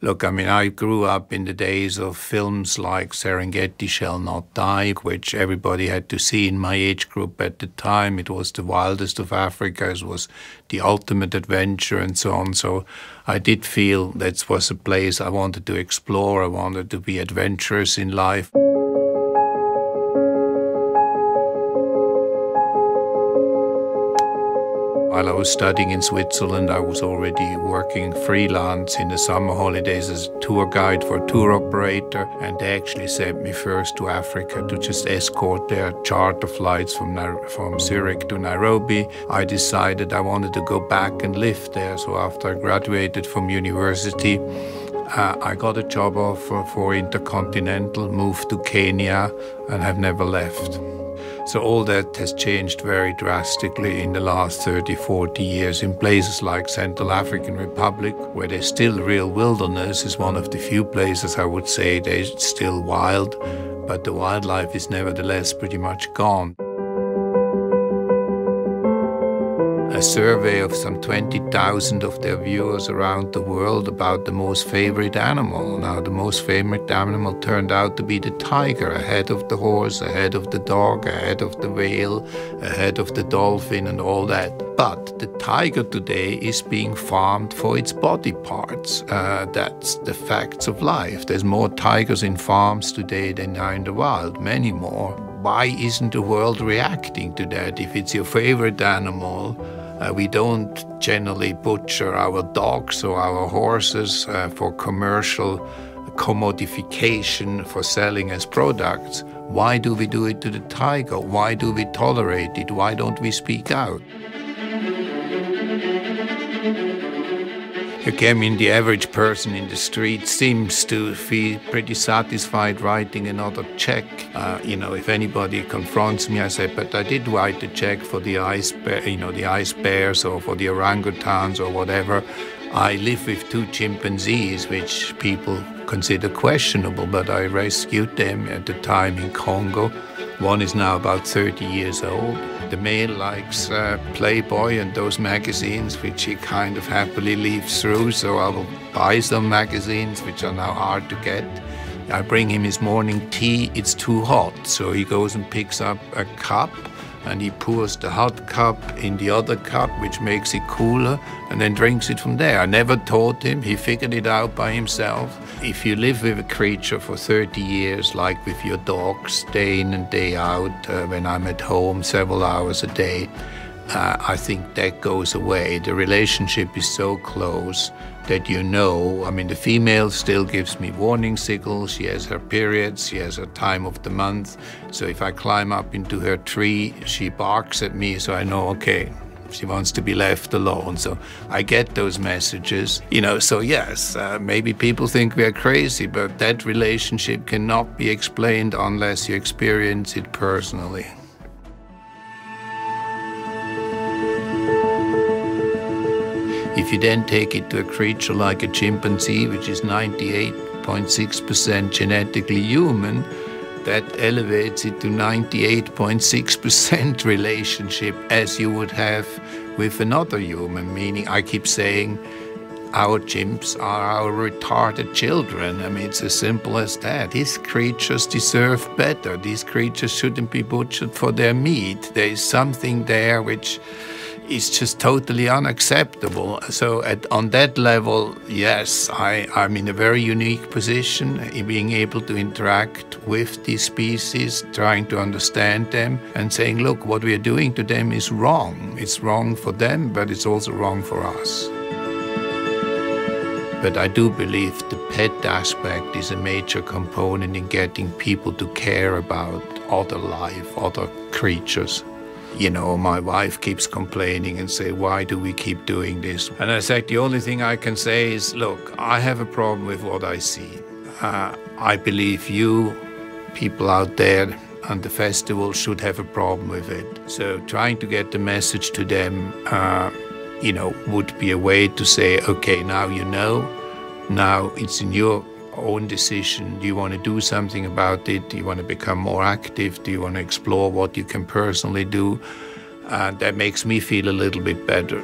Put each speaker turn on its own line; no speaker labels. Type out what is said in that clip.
Look, I mean, I grew up in the days of films like Serengeti Shall Not Die, which everybody had to see in my age group at the time. It was the wildest of Africa. It was the ultimate adventure and so on. So I did feel that was a place I wanted to explore. I wanted to be adventurous in life. While I was studying in Switzerland, I was already working freelance in the summer holidays as a tour guide for a tour operator, and they actually sent me first to Africa to just escort their charter flights from Zurich to Nairobi. I decided I wanted to go back and live there, so after I graduated from university, I got a job offer for Intercontinental, moved to Kenya, and have never left. So all that has changed very drastically in the last 30, 40 years. In places like Central African Republic, where there's still real wilderness, is one of the few places I would say they're still wild, but the wildlife is nevertheless pretty much gone. A survey of some 20,000 of their viewers around the world about the most favorite animal. Now, the most favorite animal turned out to be the tiger, ahead of the horse, ahead of the dog, ahead of the whale, ahead of the dolphin and all that. But the tiger today is being farmed for its body parts. That's the facts of life. There's more tigers in farms today than are in the wild, many more. Why isn't the world reacting to that? If it's your favorite animal, we don't generally butcher our dogs or our horses for commercial commodification for selling as products. Why do we do it to the tiger? Why do we tolerate it? Why don't we speak out? Okay, I mean, the average person in the street seems to feel pretty satisfied writing another check. You know, if anybody confronts me, I say, but I did write a check for the ice bears or for the orangutans or whatever. I live with 2 chimpanzees, which people consider questionable, but I rescued them at the time in Congo. One is now about 30 years old. The male likes Playboy and those magazines, which he kind of happily leaves through, so I will buy some magazines, which are now hard to get. I bring him his morning tea. It's too hot, so he goes and picks up a cup, and he pours the hot cup in the other cup, which makes it cooler, and then drinks it from there. I never taught him. He figured it out by himself. If you live with a creature for 30 years, like with your dogs, day in and day out, when I'm at home several hours a day, I think that goes away. The relationship is so close that you know, I mean, the female still gives me warning signals. She has her periods, she has her time of the month. So if I climb up into her tree, she barks at me, so I know, okay, she wants to be left alone. So I get those messages, you know, so yes, maybe people think we are crazy, but that relationship cannot be explained unless you experience it personally. If you then take it to a creature like a chimpanzee, which is 98.6% genetically human, that elevates it to 98.6% relationship as you would have with another human, meaning I keep saying our chimps are our retarded children. I mean, it's as simple as that. These creatures deserve better. These creatures shouldn't be butchered for their meat. There is something there which is just totally unacceptable. So on that level, yes, I'm in a very unique position in being able to interact with these species, trying to understand them and saying, look, what we are doing to them is wrong. It's wrong for them, but it's also wrong for us. But I do believe the pet aspect is a major component in getting people to care about other life, other creatures. You know, my wife keeps complaining and say, why do we keep doing this? And I said, the only thing I can say is, look, I have a problem with what I see. I believe you, people out there on the festival, should have a problem with it. So trying to get the message to them, you know, would be a way to say, okay, now you know, now it's in your own decision. Do you want to do something about it? Do you want to become more active? Do you want to explore what you can personally do? That makes me feel a little bit better.